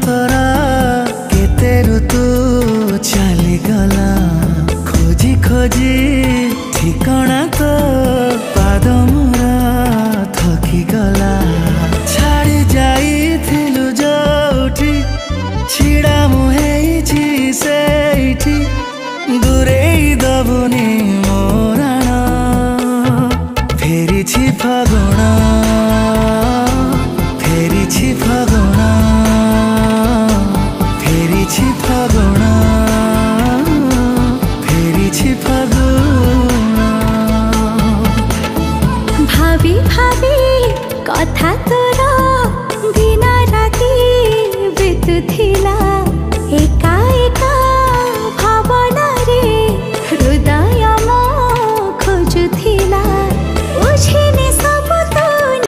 तोरा केते ऋतु चली गला खोजी खोजी ठिकाना तो पाद मोरा थकी गला छाड़ी जाइथिलु जोठी छिड़ा मुहेइछि सेठी दूरेई दबुनी मोराण फेरिछि फागुण फेरिछि फागुण फेरिछि फागुण फेरिछि फागुण भाभी भाभी कथा तो